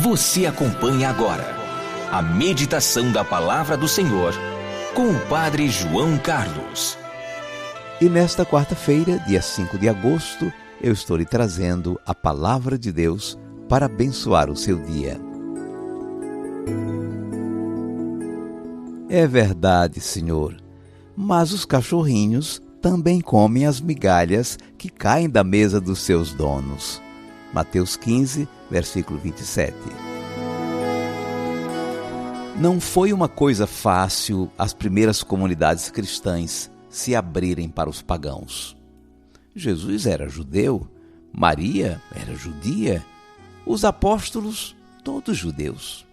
Você acompanha agora a meditação da Palavra do Senhor com o Padre João Carlos. E nesta quarta-feira, dia 5 de agosto, eu estou lhe trazendo a Palavra de Deus para abençoar o seu dia. É verdade, Senhor, mas os cachorrinhos também comem as migalhas que caem da mesa dos seus donos. Mateus 15, versículo 27. Não foi uma coisa fácil as primeiras comunidades cristãs se abrirem para os pagãos. Jesus era judeu, Maria era judia, os apóstolos todos judeus.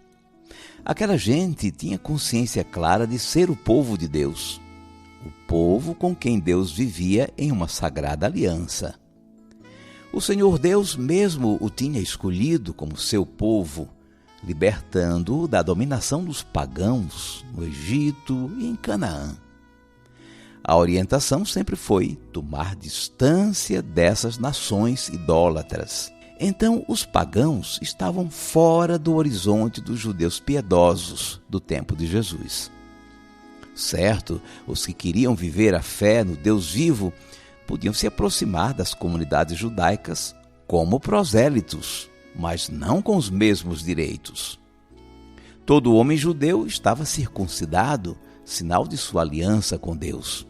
Aquela gente tinha consciência clara de ser o povo de Deus, o povo com quem Deus vivia em uma sagrada aliança. O Senhor Deus mesmo o tinha escolhido como seu povo, libertando-o da dominação dos pagãos no Egito e em Canaã. A orientação sempre foi tomar distância dessas nações idólatras. Então, os pagãos estavam fora do horizonte dos judeus piedosos do tempo de Jesus. Certo, os que queriam viver a fé no Deus vivo podiam se aproximar das comunidades judaicas como prosélitos, mas não com os mesmos direitos. Todo homem judeu estava circuncidado, sinal de sua aliança com Deus.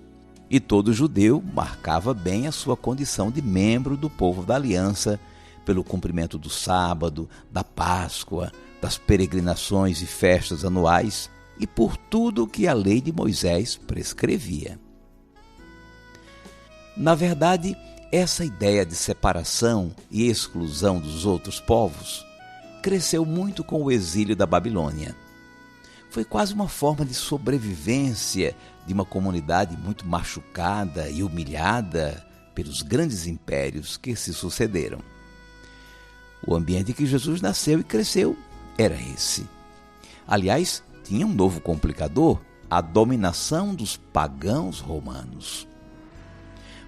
E todo judeu marcava bem a sua condição de membro do povo da aliança, pelo cumprimento do sábado, da Páscoa, das peregrinações e festas anuais e por tudo que a lei de Moisés prescrevia. Na verdade, essa ideia de separação e exclusão dos outros povos cresceu muito com o exílio da Babilônia. Foi quase uma forma de sobrevivência de uma comunidade muito machucada e humilhada pelos grandes impérios que se sucederam. O ambiente em que Jesus nasceu e cresceu era esse. Aliás, tinha um novo complicador: a dominação dos pagãos romanos.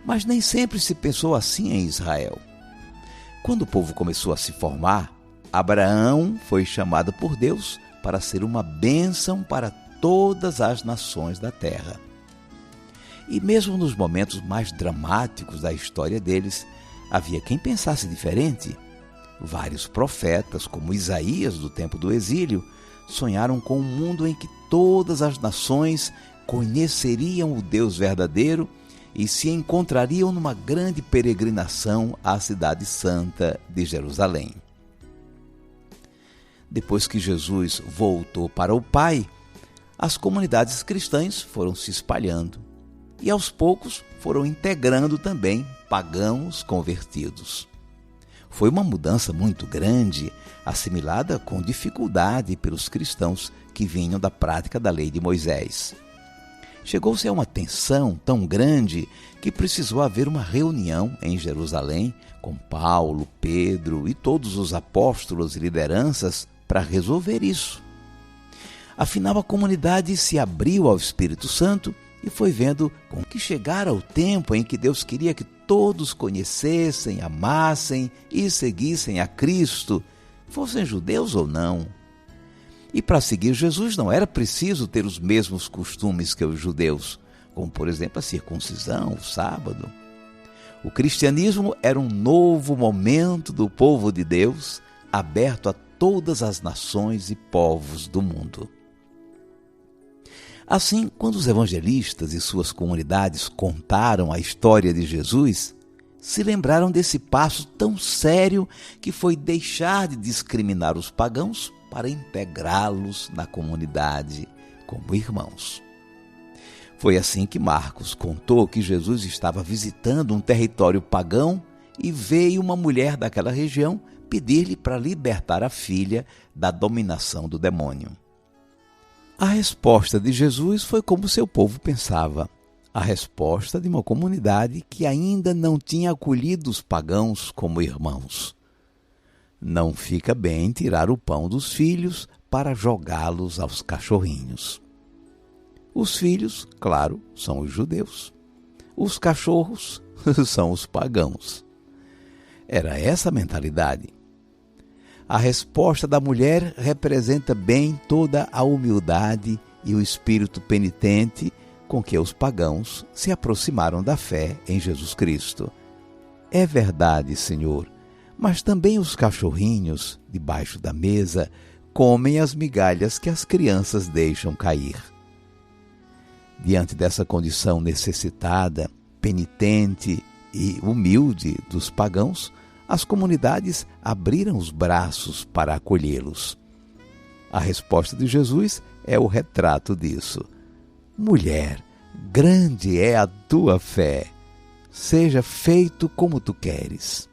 Mas nem sempre se pensou assim em Israel. Quando o povo começou a se formar, Abraão foi chamado por Deus para ser uma bênção para todas as nações da terra. E mesmo nos momentos mais dramáticos da história deles, havia quem pensasse diferente. Vários profetas, como Isaías do tempo do exílio, sonharam com um mundo em que todas as nações conheceriam o Deus verdadeiro e se encontrariam numa grande peregrinação à cidade santa de Jerusalém. Depois que Jesus voltou para o Pai, as comunidades cristãs foram se espalhando e aos poucos foram integrando também pagãos convertidos. Foi uma mudança muito grande, assimilada com dificuldade pelos cristãos que vinham da prática da lei de Moisés. Chegou-se a uma tensão tão grande que precisou haver uma reunião em Jerusalém com Paulo, Pedro e todos os apóstolos e lideranças para resolver isso. Afinal, a comunidade se abriu ao Espírito Santo e foi vendo com que chegara o tempo em que Deus queria que todos conhecessem, amassem e seguissem a Cristo, fossem judeus ou não. E para seguir Jesus não era preciso ter os mesmos costumes que os judeus, como por exemplo a circuncisão, o sábado. O cristianismo era um novo momento do povo de Deus, aberto a todas as nações e povos do mundo. Assim, quando os evangelistas e suas comunidades contaram a história de Jesus, se lembraram desse passo tão sério que foi deixar de discriminar os pagãos para integrá-los na comunidade como irmãos. Foi assim que Marcos contou que Jesus estava visitando um território pagão e veio uma mulher daquela região pedir-lhe para libertar a filha da dominação do demônio. A resposta de Jesus foi como seu povo pensava: a resposta de uma comunidade que ainda não tinha acolhido os pagãos como irmãos. Não fica bem tirar o pão dos filhos para jogá-los aos cachorrinhos. Os filhos, claro, são os judeus. Os cachorros são os pagãos. Era essa a mentalidade. a resposta da mulher representa bem toda a humildade e o espírito penitente com que os pagãos se aproximaram da fé em Jesus Cristo. É verdade, Senhor, mas também os cachorrinhos, debaixo da mesa, comem as migalhas que as crianças deixam cair. Diante dessa condição necessitada, penitente e humilde dos pagãos, as comunidades abriram os braços para acolhê-los. A resposta de Jesus é o retrato disso. Mulher, grande é a tua fé. Seja feito como tu queres.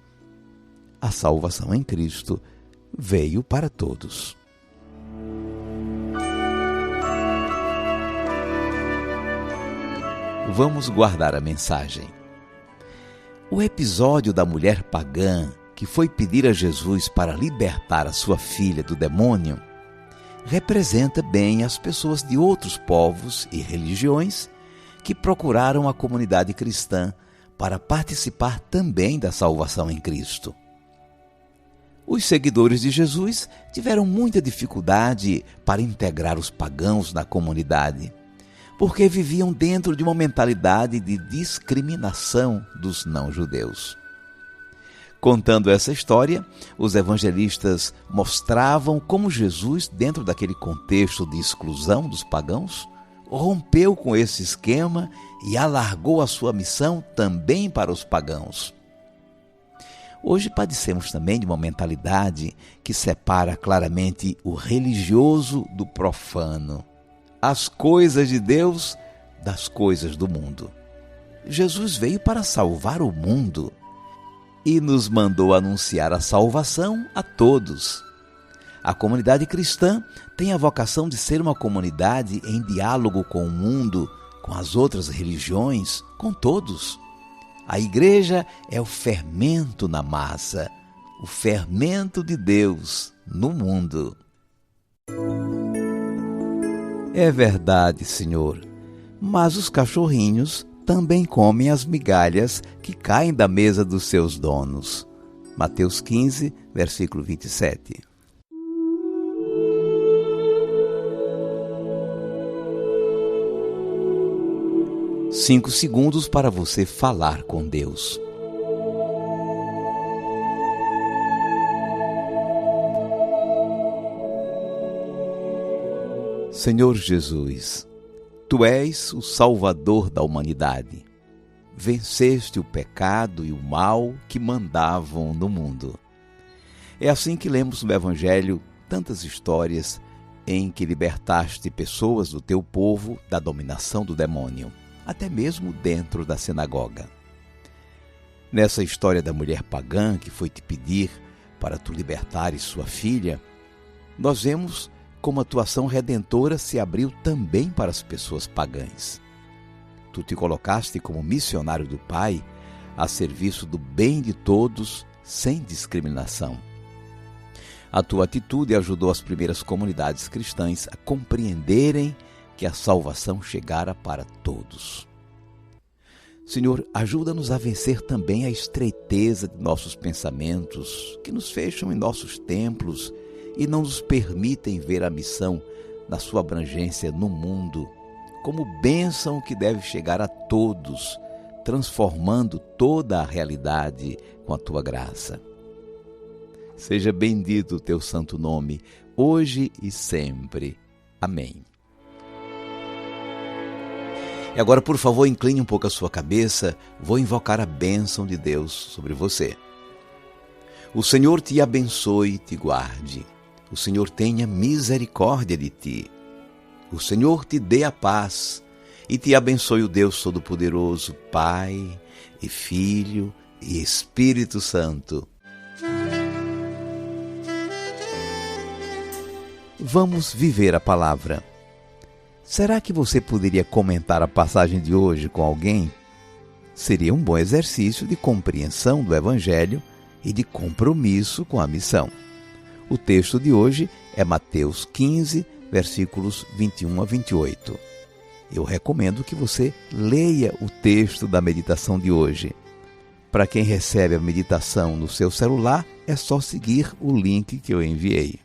A salvação em Cristo veio para todos. Vamos guardar a mensagem. O episódio da mulher pagã que foi pedir a Jesus para libertar a sua filha do demônio representa bem as pessoas de outros povos e religiões que procuraram a comunidade cristã para participar também da salvação em Cristo. Os seguidores de Jesus tiveram muita dificuldade para integrar os pagãos na comunidade, porque viviam dentro de uma mentalidade de discriminação dos não-judeus. Contando essa história, os evangelistas mostravam como Jesus, dentro daquele contexto de exclusão dos pagãos, rompeu com esse esquema e alargou a sua missão também para os pagãos. Hoje padecemos também de uma mentalidade que separa claramente o religioso do profano, as coisas de Deus das coisas do mundo. Jesus veio para salvar o mundo e nos mandou anunciar a salvação a todos. A comunidade cristã tem a vocação de ser uma comunidade em diálogo com o mundo, com as outras religiões, com todos. A igreja é o fermento na massa, o fermento de Deus no mundo. É verdade, Senhor, mas os cachorrinhos também comem as migalhas que caem da mesa dos seus donos. Mateus 15, versículo 27. Cinco segundos para você falar com Deus. Senhor Jesus, Tu és o Salvador da humanidade. Venceste o pecado e o mal que mandavam no mundo. É assim que lemos no Evangelho tantas histórias em que libertaste pessoas do Teu povo da dominação do demônio, até mesmo dentro da sinagoga. Nessa história da mulher pagã que foi te pedir para Tu libertares sua filha, nós vemos como a tua ação redentora se abriu também para as pessoas pagãs. Tu te colocaste como missionário do Pai a serviço do bem de todos, sem discriminação. A tua atitude ajudou as primeiras comunidades cristãs a compreenderem que a salvação chegara para todos. Senhor, ajuda-nos a vencer também a estreiteza de nossos pensamentos, que nos fecham em nossos templos e não nos permitem ver a missão na sua abrangência no mundo, como bênção que deve chegar a todos, transformando toda a realidade com a tua graça. Seja bendito o teu santo nome, hoje e sempre. Amém. E agora, por favor, incline um pouco a sua cabeça, vou invocar a bênção de Deus sobre você. O Senhor te abençoe e te guarde. O Senhor tenha misericórdia de ti. O Senhor te dê a paz e te abençoe o Deus Todo-Poderoso, Pai e Filho e Espírito Santo. Vamos viver a palavra. Será que você poderia comentar a passagem de hoje com alguém? Seria um bom exercício de compreensão do Evangelho e de compromisso com a missão. O texto de hoje é Mateus 15, versículos 21 a 28. Eu recomendo que você leia o texto da meditação de hoje. Para quem recebe a meditação no seu celular, é só seguir o link que eu enviei.